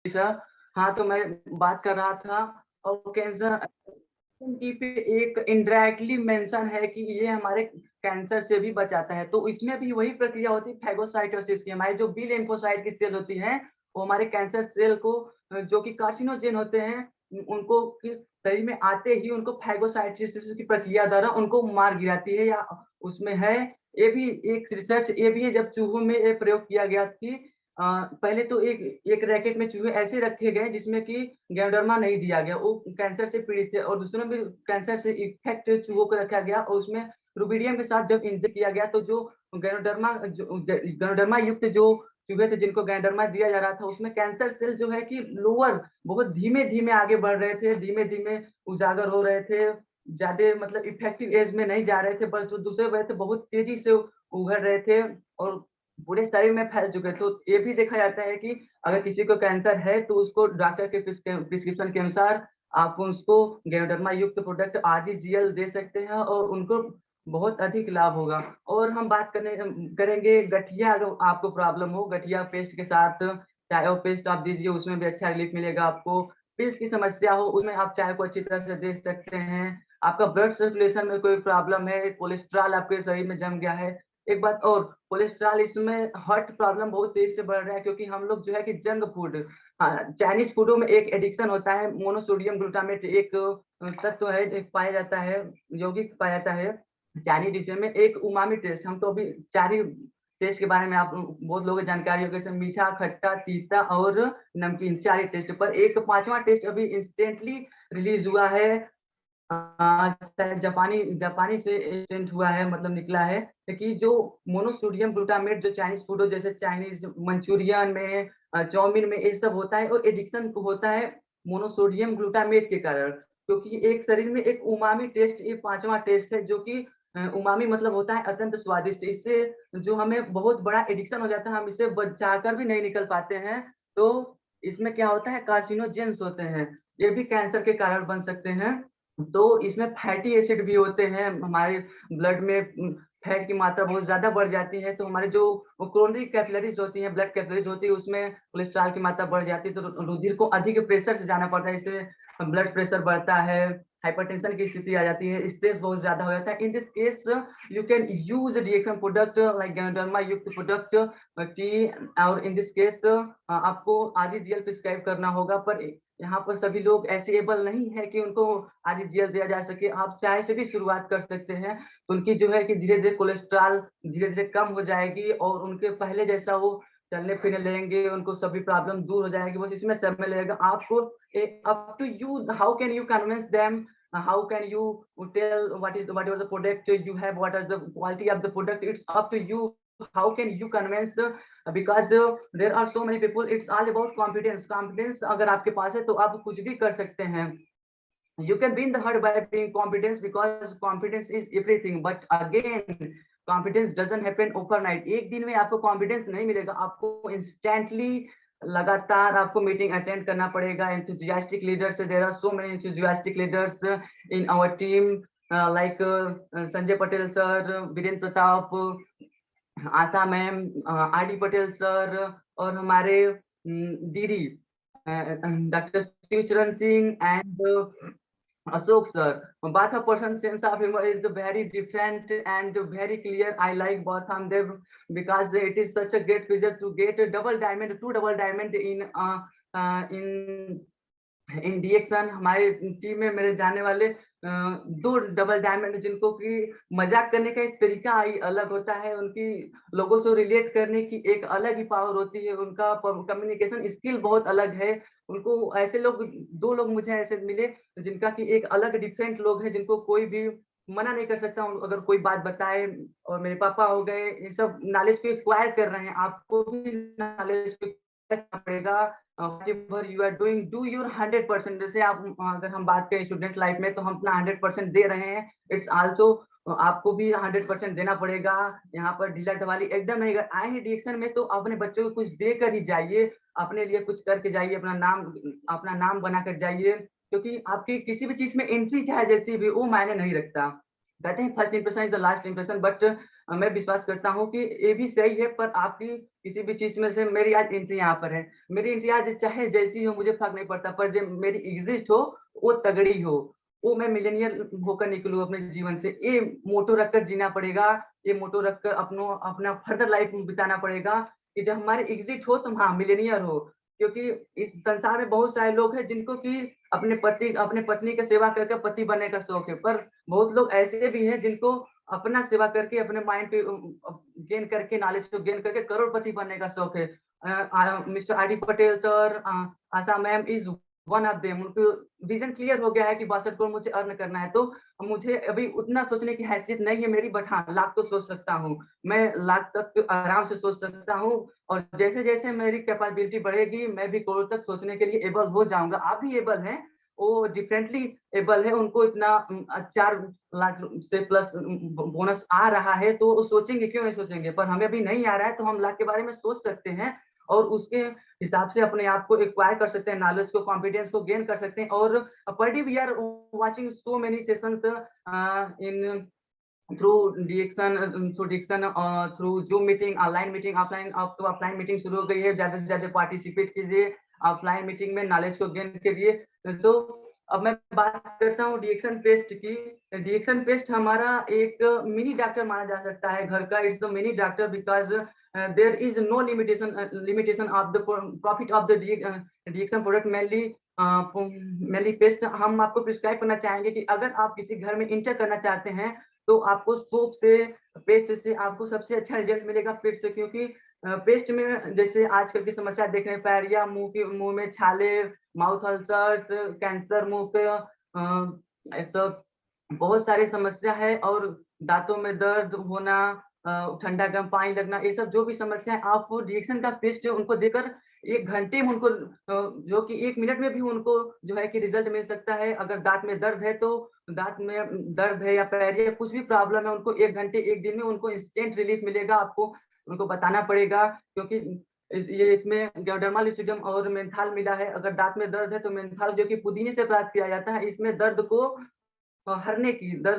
Sir. हाँ, तो मैं बात कर रहा था और कैंसर की पे एक इनडायरेक्टली मेंशन है कि ये हमारे कैंसर से भी बचाता है। तो इसमें भी वही प्रक्रिया होती है फैगोसाइटोसिस की। हमारी जो बी लिम्फोसाइट की सेल होती हैं, वो हमारे कैंसर सेल को जो कि कार्सिनोजेन होते हैं, उनको कि शरीर में आते ही उनको फैगोसाइटोसिस की प्रक्रिया द्वारा उनको मार गिराती है या उसमें है। ये भी एक रिसर्च ये भी है जब चूहों में ये प्रयोग किया गया कि पहले तो एक एक रैकेट में चूहे ऐसे रखे गए जिसमें कि गैंडोडर्मा नहीं दिया गया, वो कैंसर से पीड़ित थे और दूसरों में कैंसर से इन्फेक्ट चूहों को रखा गया और उसमें रुबिडियम के साथ जब इंजेक्ट किया गया तो जो गैंडोडर्मा युक्त जो चूहे थे जिनको गैंडोडर्मा दिया जा रहा था, उसमें कैंसर सेल जो है कि लोअर बहुत धीमे-धीमे आगे बढ़ रहे थे, धीमे-धीमे उजागर हो रहे थे, ज़्यादा मतलब इफेक्टिव एज में नहीं जा रहे थे, पर जो दूसरे वजह से बहुत तेज़ी से उभर रहे थे और पूरे शरीर में फैल चुके थे। तो ये भी देखा जाता है कि अगर किसी को कैंसर है तो उसको डॉक्टर के प्रिस्क्रिप्शन के अनुसार आप उसको गैंडोडर्मा युक्त प्रोडक्ट आरजीजीएल दे सकते हैं और उनको बहुत अधिक लाभ होगा। और हम बात करेंगे गठिया अगर आपको प्रॉब्लम हो, गठिया पेस्ट के साथ चाय और पेस्ट आप दीजिए, उसमें भी अच्छा रिलीफ मिलेगा आपको। पिल्स की समस्या हो, उसमें आप चाय को अच्छी तरह से दे सकते हैं। आपका ब्लड सर्कुलेशन में कोई प्रॉब्लम है, कोलेस्ट्रॉल आपके शरीर में जम गया है। एक बात और, कोलेस्ट्रॉल इसमें हार्ट प्रॉब्लम बहुत तेज़ी से बढ़ रहा है क्योंकि हम लोग जो है कि जंक फूड चाइनीज़ फूडों में एक एडिक्शन होता है, मोनोसोडियम ग्लूटामेट एक तत्व है, एक पाया जाता है, यौगिक पाया जाता है चाइनीज़ डिशें में। एक उमामी टेस्ट, हम तो अभी 4 ही टेस्ट के बारे में आप बहुत लोगों को जानकारी होगी, जैसे मीठा, खट्टा, तीता और नमकीन 4 ही टेस्ट, पर एक 5वां टेस्ट अभी इंस्टेंटली रिलीज़ हुआ है। शायद जापानी जापानी से एजेंट हुआ है, मतलब निकला है कि जो मोनोसोडियम ग्लूटामेट जो चाइनीज फूड हो जैसे चाइनीज मंचूरियन में चाउमीन में ये सब होता है और एडिक्शन को होता है मोनोसोडियम ग्लूटामेट के कारण, क्योंकि एक शरीर में एक उमामी टेस्ट ये पांचवा टेस्ट है जो कि उमामी मतलब होता है अत्यंत स्वादिष्ट। इससे जो हमें बहुत बड़ा एडिक्शन हो जाता है, हम इसे बचाकर भी नहीं निकल पाते हैं। तो इसमें क्या होता है, कार्सिनोजेंस होते हैं, ये भी कैंसर के कारण बन सकते हैं। तो इसमें फैटी एसिड भी होते हैं, हमारे ब्लड में फैट की मात्रा बहुत ज़्यादा बढ़ जाती है, तो हमारे जो कोरोनरी कैपिलरीज़ होती हैं, ब्लड कैपिलरीज़ होती है, उसमें कोलेस्ट्रॉल की मात्रा बढ़ जाती है, तो रुधिर को अधिक प्रेशर से जाना पड़ता है, इससे ब्लड प्रेशर बढ़ता है, हाइपरटेंशन की स्थिति आ जाती है, स्ट्रेस बहुत ज़्यादा हो जाता है। इन this case you can use reaction product like ganoderma युक्त प्रोडक्ट टी, और इन दिस केस आपको आरजीजीएल प्रिस्क्राइब करना होगा, पर यहाँ पर सभी लोग ऐसे एबल नहीं है कि उनको आरजीजीएल दिया जा सके। आप चाय से भी शुरुआत कर सकते हैं, तो उनकी जो है कि धीरे-धीरे कोलेस्ट्रॉल धीरे-धीरे कम हो जाएगी और उनके पहले जैसा वो चलने-फिरने लगेंगे, उनको सभी प्रॉब्लम दूर हो जाएगी, बस इसमें समय लगेगा। आपको up to you how can you convince them, how can you tell whatever the product you have, what is the quality of the product, it's up to you how can you convince, because there are so many people, it's all about confidence अगर आपके पास है तो आप कुछ भी कर सकते हैं। You can win the heart by being confidence because confidence is everything, but again confidence doesn't happen overnight। एक दिन में आपको confidence नहीं मिलेगा, आपको instantly लगातार आपको मीटिंग अटेंड करना पड़ेगा। enthusiastic leaders, there are so many enthusiastic leaders in our team, like Sanjay Patel sir, Virendra Pratap, Asha ma'am, RD Patel sir और हमारे DD doctor Shivcharan Singh and Ashok sir, both a person sense of humor is very different and very clear. I like both of them because it is such a great pleasure to get a double diamond, two double diamond in इंडिएक्शन। हमारे team में मेरे जाने वाले 2 double diamond, जिनको कि मज़ाक करने का एक तरीका ही अलग होता है, उनकी लोगों से रिलेट करने की एक अलग ही पावर होती है, उनका कम्युनिकेशन स्किल बहुत अलग है। उनको ऐसे लोग 2 लोग मुझे ऐसे मिले जिनका कि एक अलग डिफरेंट लोग हैं, जिनको कोई भी मना नहीं कर सकता अगर कोई बात बताए। और मेरे पापा हो गए, ये सब नॉलेज को एक्वायर कर रहे हैं, आपको भी नॉलेज को करना पड़ेगा। Whatever you are doing do your 100%। जैसे आप अगर हम बात करें स्टूडेंट लाइफ में तो हम अपना 100% दे रहे हैं, इट्स आल्सो आपको भी 100% देना पड़ेगा। यहाँ पर ढीला ढवाली एकदम नहीं, अगर आए हैं रिएक्शन में तो अपने बच्चों को कुछ देकर ही जाइए, अपने लिए कुछ करके जाइए, अपना नाम बनाकर जाइए, क्योंकि आपकी किसी भी चीज में एंट्री चाहे जैसी भी वो मायने नहीं रखता। कहते हैं first impression is the last impression, but मैं विश्वास करता हूँ कि ये भी सही है, पर आपकी किसी भी चीज़ में से मेरी आज एंट्री यहाँ पर है। मेरी एंट्री आज चाहे जैसी हो मुझे फ़र्क नहीं पड़ता, पर जब मेरी एग्ज़िट हो, वो तगड़ी हो। वो मैं मिलेनियल होकर निकलूँ अपने जीवन से। ये मोटो रखकर जीना पड़ेगा, ये मोटो रखकर अपना फर्दर लाइफ़ बिताना पड़ेगा कि जब हमारी एग्ज़िट हो तो हाँ, मिलेनियर हो। क्योंकि इस संसार में बहुत सारे लोग हैं जिनको कि अपने पत्नी की सेवा करके पति बनने का शौक है, पर बहुत लोग ऐसे भी हैं जिनको अपना सेवा करके अपने माइंड पे गेन करके नॉलेज को गेन करके करोड़पति बनने का शौक है। Mister R D Patel sir, Asha ma'am is one of them. उनको विज़न क्लियर हो गया है कि 62 करोड़ मुझे अर्न करना है, तो मुझे अभी उतना सोचने की हैसियत नहीं है मेरी, बट हाँ, लाख तो सोच सकता हूँ। मैं लाख तक तो आराम से सोच सकता हूँ और जैसे-जैसे मेरी कैपेबिलिटी बढ़ेगी, मैं भी करोड़ तक सोचने के लिए एबल हो जाऊँगा। आप भी एबल हैं, वो डिफरेंटली एबल है, उनको इतना 4 लाख से प्लस बोनस आ रहा है, तो वो सोचेंगे, क्यों नहीं सोचेंगे? पर हमें अभी नहीं आ रहा है, तो हम लाख के बारे में सोच सकते हैं और उसके हिसाब से अपने आप को एक्वायर कर सकते हैं, नॉलेज को, कॉन्फिडेंस को गेन कर सकते हैं और per day we are watching so many sessions in through diction through Zoom meeting, online meeting, offline, अब तो ऑफलाइन मीटिंग शुरू हो गई है, ज़्यादा से ज़्यादा पार्टिसिपेट कीजिए, ऑफलाइन मीटिंग में नॉलेज को गेन करिए। तो अब मैं बात करता हूँ डिएक्शन पेस्ट की। डिएक्शन पेस्ट हमारा एक मिनी डॉक्टर माना जा सकता है घर का। It's the mini doctor because there is no limitation of the profit of the diction product mainly paste हम आपको प्रिस्क्राइब करना चाहेंगे कि अगर आप किसी घर में एंटर करना चाहते हैं तो आपको सोप से, पेस्ट से आपको सबसे अच्छा रिजल्ट मिलेगा पेस्ट से, क्योंकि पेस्ट में जैसे आजकल की समस्या देख रहे हैं, पायरिया, मुँह में छाले, माउथ अल्सर्स, कैंसर मुँह के ऐसा बहुत सारी समस्या है और दाँतों में दर्द होना, ठंडा गर्म पानी लगना, ये सब जो भी समस्या है आप रिएक्शन का पेस्ट उनको देकर 1 घंटे में उनको जो कि 1 मिनट में भी उनको जो है कि रिज़ल्ट मिल सकता है। अगर दाँत में दर्द है तो दाँत में दर्द है या पैरिया कुछ भी प्रॉब्लम है, उनको 1 घंटे 1 दिन में उनको इंस्टेंट रिलीफ मिलेगा। आपको उनको बताना पड़ेगा क्योंकि इसमें ग्योडर्मा लुसिडम और मेंथाल मिला है। अगर दाँत में दर्द है तो मेंथाल जो कि पुदीने से प्राप्त किया जाता है, इसमें दर्द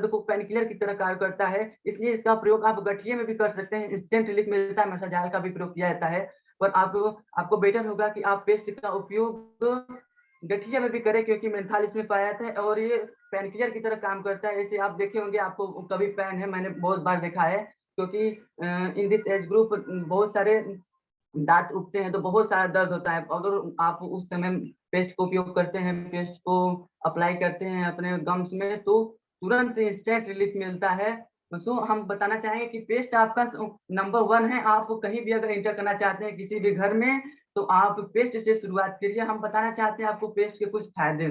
को पेनकिलर की तरह कार्य करता है, इसलिए इसका प्रयोग आप गठिए में भी कर सकते हैं, इंस्टेंट रिलीफ मिलता है, मसाजाल का भी प्रयोग किया जाता है। पर आपको बेटर होगा कि आप पेस्ट का उपयोग गठिया में भी करें क्योंकि मेंथाल इसमें पाया जाता है और ये पेनकिलर की तरह काम करता है। ऐसे आप देखे होंगे, आपको कभी पेन है, मैंने बहुत बार देखा है क्योंकि इन दिस एज ग्रुप बहुत सारे दाँत उगते हैं तो बहुत सारा दर्द होता है। अगर आप उस समय पेस्ट को उपयोग करते हैं, पेस्ट को अप्लाई करते हैं अपने गम्स में तो तुरंत इंस्टेंट रिलीफ मिलता है। तो सो हम बताना चाहेंगे कि पेस्ट आपका नंबर 1 है। आप कहीं भी अगर एंटर करना चाहते हैं किसी भी घर में तो आप पेस्ट से शुरुआत करिए। हम बताना चाहते हैं आपको पेस्ट के कुछ फ़ायदे।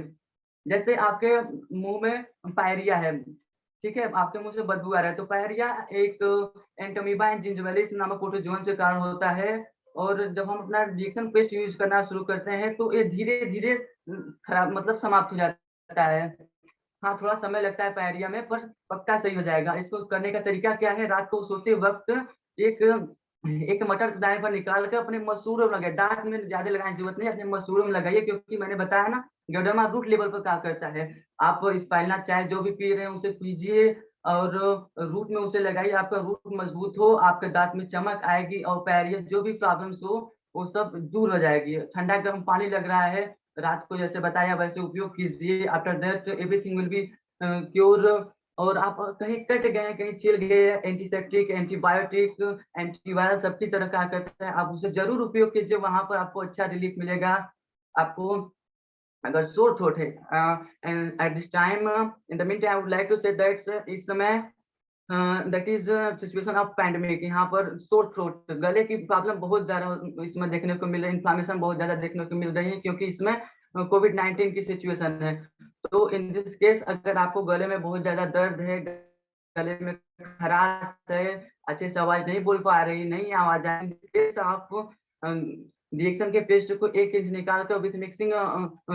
जैसे आपके मुँह में पायरिया है, ठीक है? आपके मुँह से बदबू आ रहा है तो पायरिया एक एंटोमीबा एंड जिंजिविलिस नामक प्रोटोज़ोन से कारण होता है और जब हम अपना रिएक्शन पेस्ट यूज़ करना शुरू करते हैं तो ये धीरे-धीरे खराब मतलब समाप्त हो जाता है। हाँ, थोड़ा समय लगता है पायरिया में पर पक्का सही हो जाएगा। इसको करने का तरीका क्या है, रात को सोते वक़्त एक एक मटर दाने पर निकाल के अपने मसूड़ों में लगाइए। दाँत में ज़्यादा लगाने की ज़रूरत नहीं है, अपने मसूड़ों में लगाइए क्योंकि मैंने बताया ना ग्योडर्मा रूट लेवल पर काम करता है। आप स्पाइरलिना चाय जो भी पी रहे हैं उसे पीजिए और रूट में उसे लगाइए, आपका रूट मजबूत हो, आपके दाँत में चमक आएगी और पायरिया जो भी प्रॉब्लम्स हो, वो सब दूर हो जाएगी। ठंडा गर्म पानी लग रहा है, रात को जैसे बताया वैसे उपयोग कीजिए। After that everything will be cure. और आप कहीं कट गए, कहीं छिल गए, एंटीसेप्टिक, एंटीबायोटिक, एंटीवायरल सब की तरह काम करता है। आप उसे ज़रूर उपयोग कीजिए, वहाँ पर आपको अच्छा रिलीफ मिलेगा। आपको अगर सोर थ्रोट है and at this time in the mean time I would like to say that इस समय that is situation of pandemic. यहाँ पर सोर थ्रोट, गले की प्रॉब्लम बहुत ज़्यादा इसमें देखने को मिल रही है, इन्फ्लेमेशन बहुत ज़्यादा देखने को मिल रही है क्योंकि इसमें कोविड-19 की सिचुएशन है। तो इन दिस केस अगर आपको गले में बहुत ज़्यादा दर्द है, गले में खराश है, अच्छे से आवाज़ नहीं बोल पा रही, नहीं आवाज़ आ रही, इन दिस केस आप रिएक्शन के पेस्ट को 1 इंच निकाल कर with mixing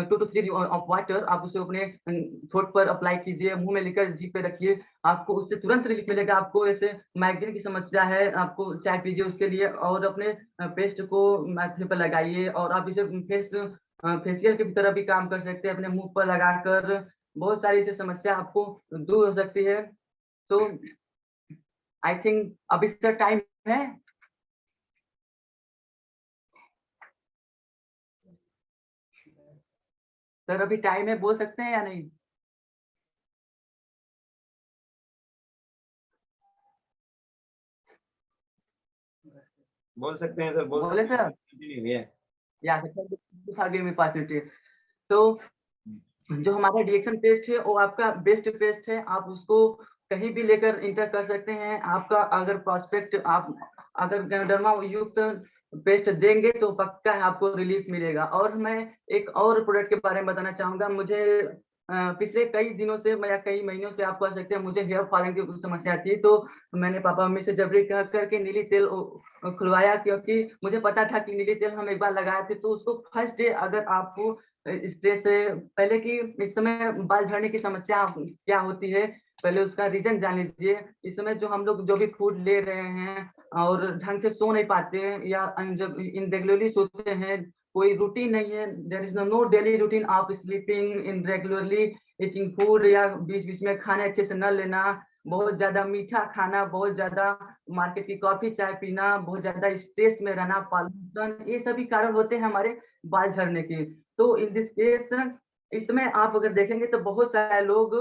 2 to 3 of water आप उसे अपने थ्रोट पर अप्लाई कीजिए, मुँह में लेकर जीभ पे रखिए, आपको उससे तुरंत रिलीफ मिलेगा। आपको ऐसे माइग्रेन की समस्या है, आपको चाय पीजिए उसके लिए और अपने पेस्ट को माथे पर लगाइए और आप इसे फेशियल की तरह भी काम कर सकते हैं, अपने मुँह पर लगाकर बहुत सारी ऐसी समस्या आपको दूर हो सकती है। तो आई थिंक अभी सर टाइम है। सर अभी टाइम है, बोल सकते हैं या नहीं? बोल सकते हैं सर, बोले सर। या सर, तो जो हमारा डिएक्शन टेस्ट है वो आपका बेस्ट टेस्ट है, आप उसको कहीं भी लेकर इंटर कर सकते हैं। आपका अगर प्रोस्पेक्ट आप अगर गैनोडर्मा युक्त पेस्ट देंगे तो पक्का है आपको रिलीफ मिलेगा। और मैं एक और प्रोडक्ट के बारे में बताना चाहूंगा। मुझे पिछले कई दिनों से या कई महीनों से आप कह सकते हैं मुझे हेयर फॉलिंग की समस्या थी, तो मैंने पापा मम्मी से जबरी कह करके नीली तेल खुलवाया, क्योंकि मुझे पता था कि नीली तेल हम एक बार लगाए थे तो उसको फर्स्ट डे अगर आपको स्ट्रेस से पहले की इस समय बाल झड़ने की समस्या क्या होती है, पहले उसका रीजन जान लीजिए। इस समय जो हम लोग जो भी फूड ले रहे हैं और ढंग से सो नहीं पाते हैं या इनरेगुलरली सोते हैं, कोई रूटीन नहीं है, there is no daily routine of sleeping in regularly, eating food या बीच बीच में खाने अच्छे से न लेना, बहुत ज्यादा मीठा खाना, बहुत ज्यादा मार्केट की कॉफी चाय पीना, बहुत ज्यादा स्ट्रेस में रहना, पॉल्यूशन, ये सभी कारण होते हैं हमारे बाल झड़ने के। तो इन दिस केस इसमें आप अगर देखेंगे तो बहुत सारे लोग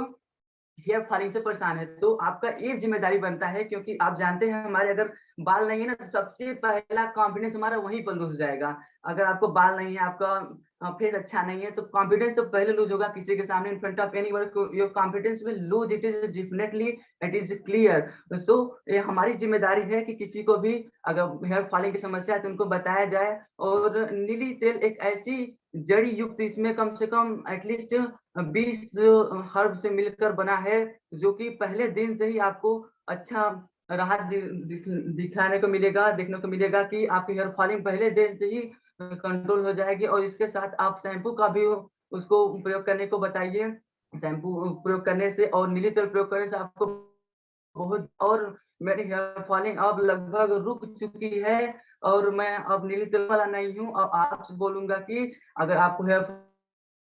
हेयर फॉलिंग से परेशान है, तो आपका एक जिम्मेदारी बनता है, क्योंकि आप जानते हैं हमारे अगर बाल नहीं है ना तो सबसे पहला कॉन्फिडेंस हमारा वहीं पर लूज जाएगा। अगर आपको बाल नहीं है, आपका फेस अच्छा नहीं है, तो कॉन्फिडेंस तो पहले लूज होगा किसी के सामने in front of anyone, your confidence will lose, it is definitely, it is clear. So ये हमारी जिम्मेदारी है कि किसी को भी अगर हेयर फॉलिंग की समस्या है तो उनको बताया जाए। और नीली तेल एक ऐसी जड़ी युक्त, इसमें कम से कम एटलीस्ट 20 हर्ब से मिलकर बना है, जो कि पहले दिन से ही आपको अच्छा राहत दिखाने को मिलेगा, देखने को मिलेगा कि आपकी हेयर फॉलिंग पहले दिन से ही कंट्रोल हो जाएगी। और इसके साथ आप शैम्पू का भी उसको प्रयोग करने को बताइए। शैम्पू प्रयोग करने से और नीली तेल प्रयोग करने से आपको बहुत, और मेरी हेयर फॉलिंग अब लगभग रुक चुकी है और मैं अब नीली तेल वाला नहीं हूँ। और आपसे बोलूंगा कि अगर आपको हेयर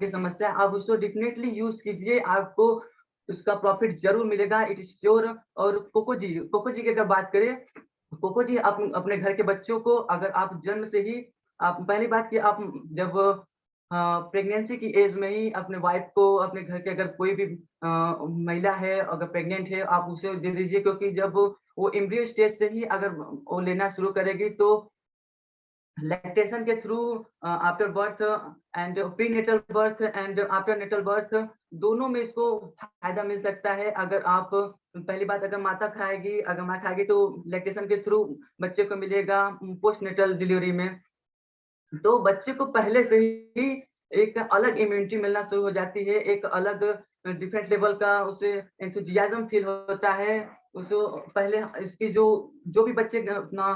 की समस्या है आप उसको डेफिनेटली यूज कीजिए, आपको उसका प्रॉफिट जरूर मिलेगा, इट इज श्योर। और कोको जी की अगर बात करें, कोको जी आप अपने घर के बच्चों को अगर आप जन्म से ही, आप पहली बात कि आप जब प्रेगनेंसी की एज में ही अपने वाइफ को, अपने घर के अगर कोई भी महिला है अगर प्रेग्नेंट है आप उसे दे दीजिए, क्योंकि जब वो एम्ब्रियो स्टेज से ही अगर वो लेना शुरू करेगी तो लैक्टेशन के through after birth and prenatal birth and after natal birth दोनों में इसको फायदा मिल सकता है। अगर आप पहली बात अगर माता खाएगी, अगर माँ खाएगी तो लैक्टेशन के थ्रू बच्चे को मिलेगा पोस्ट नेटल डिलीवरी में। तो बच्चे को पहले से ही एक अलग इम्यूनिटी मिलना शुरू हो जाती है, एक अलग डिफरेंट लेवल का उसे एंथुजियाज्म फील होता है। उसको पहले इसकी जो जो भी बच्चे अपना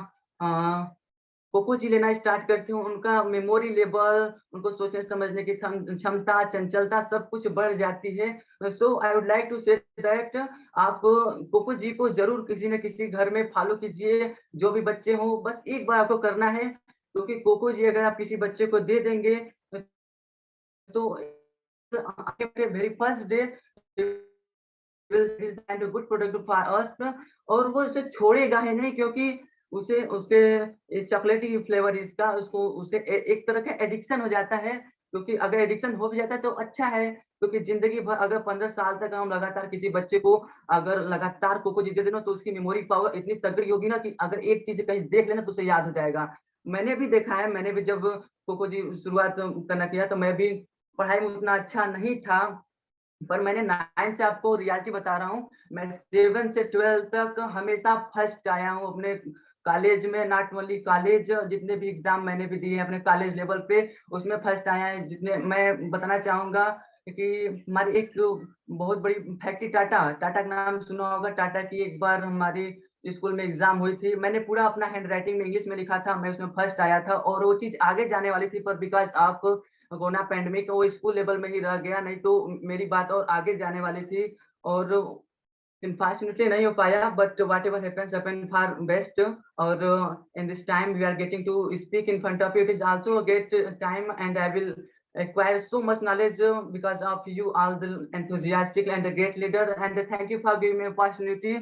कोको जी लेना स्टार्ट करती हूँ, उनका मेमोरी लेवल, उनको सोचने समझने की क्षमता, चंचलता सब कुछ बढ़ जाती है। So I would like to say that आप कोको जी को जरूर किसी न किसी घर में फॉलो कीजिए, जो भी बच्चे हों, बस एक बार आपको करना है, क्योंकि कोको जी अगर आप किसी बच्चे को दे देंगे तो very first day good product for us, और वो उसे छोड़ेगा ही नहीं, क्योंकि उसे उसके चॉकलेटी फ्लेवर इसका उसको उसे एक तरह का एडिक्शन हो जाता है। क्योंकि अगर एडिक्शन हो भी जाता है तो अच्छा है, क्योंकि जिंदगी भर अगर 15 साल तक हम लगातार किसी बच्चे को अगर लगातार कोको जी दे देना तो उसकी मेमोरी पावर इतनी तगड़ी होगी ना कि अगर एक चीज कहीं देख लेना तो उसे याद हो जाएगा। मैंने भी देखा है, मैंने भी जब कोको जी शुरुआत करना किया तो मैं भी पढ़ाई में उतना अच्छा नहीं था, पर मैंने 9 से आपको रियलिटी बता रहा हूँ, मैं 7 से 12 तक हमेशा फर्स्ट आया हूँ अपने कॉलेज में, नॉट ओनली कॉलेज, जितने भी एग्जाम मैंने भी दिए हैं अपने कॉलेज लेवल पे उसमें फर्स्ट आया है। जितने मैं बताना चाहूंगा कि हमारी एक बहुत बड़ी फैक्ट्री टाटा टाटा का नाम सुना होगा, टाटा की एक बार हमारी स्कूल में एग्जाम हुई थी, मैंने पूरा अपना हैंड राइटिंग में इंग्लिश में लिखा था, मैं उसमें फर्स्ट आया था और वो चीज आगे जाने वाली थी, पर बिकॉज ऑफ कोरोना पैंडेमिक वो स्कूल लेवल में ही रह गया, नहीं तो मेरी बात और आगे जाने वाली थी। और अनफॉर्चुनेटली नहीं हो पाया, but whatever happens happen for best. और in this time we are getting to speak in front of you, it is also a great time and I will acquire so much knowledge because of you all the enthusiastic and a great leader, and thank you for giving me opportunity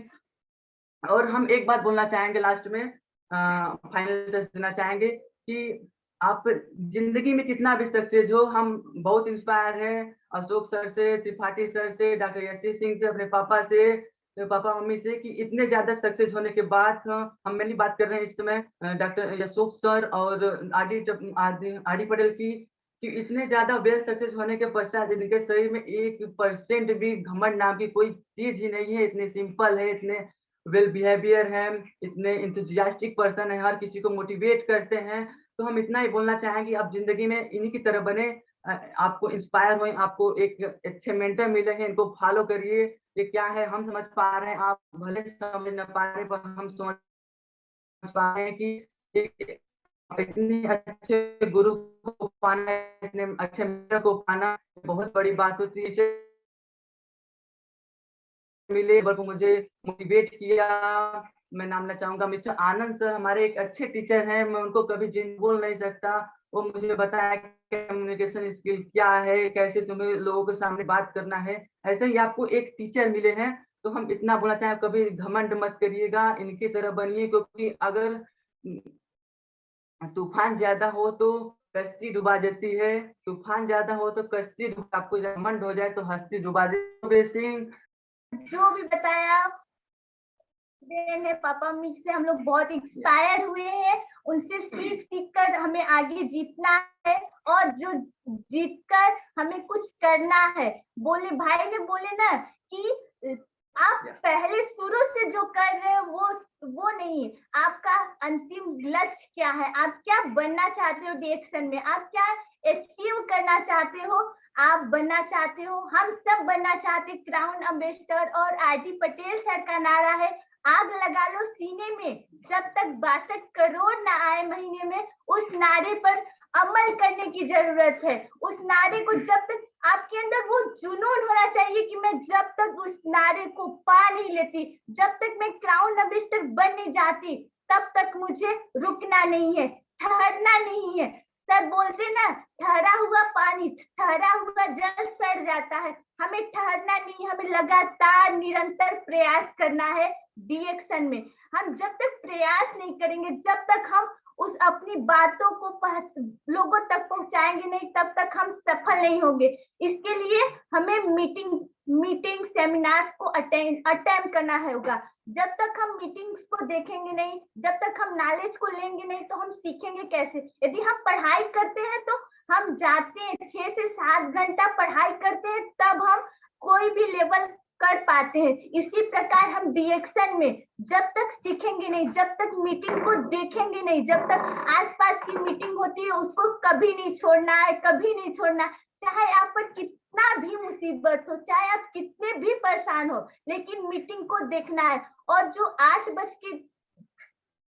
और हम एक बात बोलना चाहेंगे last में, final touch देना चाहेंगे कि आप ज़िंदगी में कितना भी सक्सेस हो, हम बहुत इंस्पायर हैं अशोक सर से, त्रिपाठी सर से, डॉक्टर यशी सिंह से, अपने पापा से, पापा-मम्मी से कि इतने ज़्यादा सक्सेस होने के बाद हम मेनली बात कर रहे हैं इस समय डॉक्टर अशोक सर और आर.डी. पटेल की, कि इतने ज़्यादा वेल सक्सेस होने के पश्चात इनके शरीर में 1% भी घमंड नाम की कोई चीज़ ही नहीं है, इतने सिंपल है, इतने वेल बिहेवियर हैं, इतने एंथुसियास्टिक पर्सन हैं, हर किसी को मोटिवेट करते हैं। तो हम इतना ही बोलना चाहेंगे कि आप ज़िंदगी में इन्हीं की तरह बने, आपको इंस्पायर होएँ, आपको एक अच्छे मेंटर मिले हैं, इनको फॉलो करिए। ये क्या है हम समझ पा रहे हैं, आप भले समझ ना पा रहे, पर हम समझ पा रहे हैं कि एक इतने अच्छे गुरु को पाना, इतने अच्छे मेंटर को पाना बहुत बड़ी बात होती है। मिले बल्कि मुझे मोटिवेट किया। मैं नाम लेना चाहूँगा मिस्टर आनंद सर, हमारे एक अच्छे टीचर हैं, मैं उनको कभी जिन बोल नहीं सकता। वो मुझे बताया कम्युनिकेशन स्किल क्या है, कैसे तुम्हें लोगों के सामने बात करना है। ऐसे ही आपको एक टीचर मिले हैं, तो हम इतना बोलना चाहें कभी घमंड मत करिएगा, इनकी तरह बनिए, क्योंकि अगर तूफान ज़्यादा हो तो कश्ती डुबा देती है, तूफान ज़्यादा हो तो कश्ती आपको घमंड हो जाए तो हस्ती डुबा देती है। जो भी बताया देन है, पापा मम्मी से हम लोग बहुत इंस्पायर हुए हैं, उनसे सीख सीख कर हमें आगे जीतना है और जो जीत कर हमें कुछ करना है। बोले भाई ने बोले ना कि आप पहले शुरू से जो कर रहे हो वो नहीं, आपका अंतिम लक्ष्य क्या है, आप क्या बनना चाहते हो डायरेक्शन में, आप क्या अचीव करना चाहते हो, आप बनना चाहते हो, हम सब बनना चाहते। क्राउन अम्बेसडर और आर.डी. पटेल सर का नारा है, आग लगा लो सीने में, जब तक 62 करोड़ ना आए महीने में। उस नारे पर अमल करने की जरूरत है। उस नारे को जब तक आपके अंदर वो जुनून होना चाहिए कि मैं जब तक उस नारे को पा नहीं लेती, जब तक मैं क्राउन अम्बेसडर बन नहीं जाती, तब तक मुझे रुकना नहीं है, ठहरना नहीं है। सर बोलते ना, ठहरा हुआ पानी, ठहरा हुआ जल सड़ जाता है। हमें ठहरना नहीं, हमें लगातार निरंतर प्रयास करना है डायरेक्शन में। हम जब तक प्रयास नहीं करेंगे, जब तक हम उस अपनी बातों को लोगों तक पहुंचाएंगे नहीं, तब तक हम सफल नहीं होंगे। इसके लिए हमें मीटिंग सेमिनार्स को अटेंड करना होगा। जब तक हम मीटिंग्स को देखेंगे नहीं, जब तक हम नॉलेज को लेंगे नहीं, तो हम सीखेंगे कैसे। यदि हम पढ़ाई करते हैं तो हम जाते हैं 6 से 7 घंटा पढ़ाई करते हैं, तब हम कोई भी लेवल कर पाते हैं। इसी प्रकार हम डायरेक्शन में जब तक सीखेंगे नहीं, जब तक मीटिंग को देखेंगे नहीं, जब तक आसपास की मीटिंग होती है उसको कभी नहीं छोड़ना है, कभी नहीं छोड़ना। चाहे आप पर कितना भी मुसीबत हो, चाहे आप कितने भी परेशान हो, लेकिन मीटिंग को देखना है। और जो 8 बज के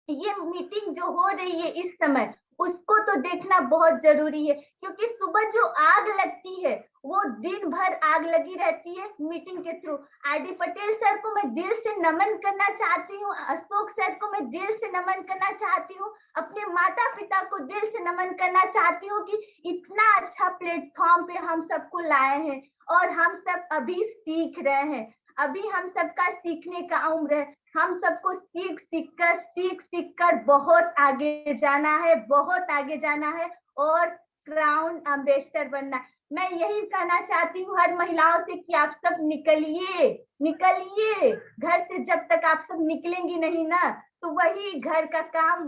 ये मीटिंग जो हो रही है इस समय, उसको तो देखना बहुत जरूरी है, क्योंकि सुबह जो आग लगती है वो दिन भर आग लगी रहती है मीटिंग के थ्रू। आर.डी. पटेल सर को मैं दिल से नमन करना चाहती हूँ, अशोक सर को मैं दिल से नमन करना चाहती हूँ, अपने माता पिता को दिल से नमन करना चाहती हूँ कि इतना अच्छा प्लेटफॉर्म पे हम सबको लाए हैं और हम सब अभी सीख रहे हैं। अभी हम सबका सीखने का उम्र है। हम सबको सीख सीख कर बहुत आगे जाना है, बहुत आगे जाना है और क्राउन अम्बेसडर बनना। मैं यही कहना चाहती हूँ हर महिलाओं से कि आप सब निकलिए, निकलिए घर से। जब तक आप सब निकलेंगी नहीं ना, तो वही घर का काम,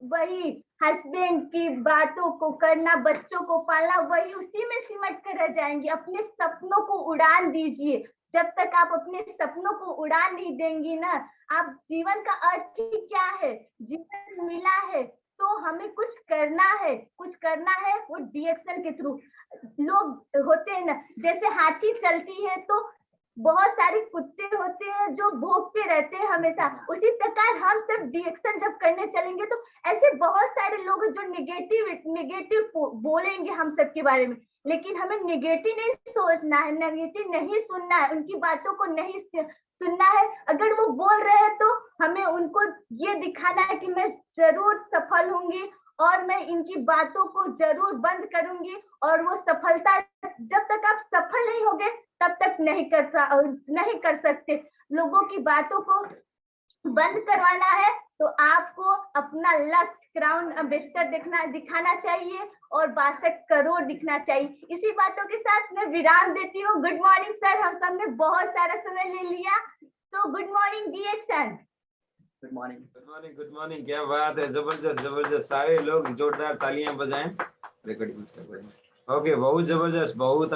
वही हस्बैंड की बातों को करना, बच्चों को पालना, वही उसी में सिमट कर रह जाएंगी। अपने सपनों को उड़ान दीजिए। जब तक आप अपने सपनों को उड़ान नहीं देंगी ना, आप जीवन का अर्थ ही क्या है, जीवन मिला है तो हमें कुछ करना है, कुछ करना है वो डायरेक्शन के थ्रू। लोग होते हैं ना, जैसे हाथी चलती है तो बहुत सारे कुत्ते होते हैं जो भौंकते रहते हैं हमेशा, उसी प्रकार हम सब डायरेक्शन जब करने चलेंगे तो ऐसे बहुत सारे लोग जो नेगेटिव बोलेंगे हम सब के बारे में, लेकिन हमें नेगेटिव नहीं सोचना है, नेगेटिव नहीं सुनना है, उनकी बातों को नहीं सुनना है। अगर वो बोल रहे हैं तो हमें उनको ये दिखाना है कि मैं जरूर सफल होंगी और मैं इनकी बातों को जरूर बंद करूंगी। और वो सफलता, जब तक आप सफल नहीं होगे तब तक नहीं कर सकते। लोगों की बातों को बंद करवाना है तो आपको अपना लक्ष्य क्राउन एम्बेसडर दिखाना चाहिए और 62 करोड़ दिखना चाहिए। इसी बातों के साथ मैं विराम देती हूँ। गुड मॉर्निंग सर, हम सब ने बहुत सारा समय ले लिया, तो good morning DXN। Good morning. Good morning, good morning. क्या बात है, जबरदस्त जबरदस्त। सारे लोग जोरदार तालियां बजाएं। रिकॉर्डिंग स्टार्ट करें। ओके, बहुत जबरदस्त, बहुत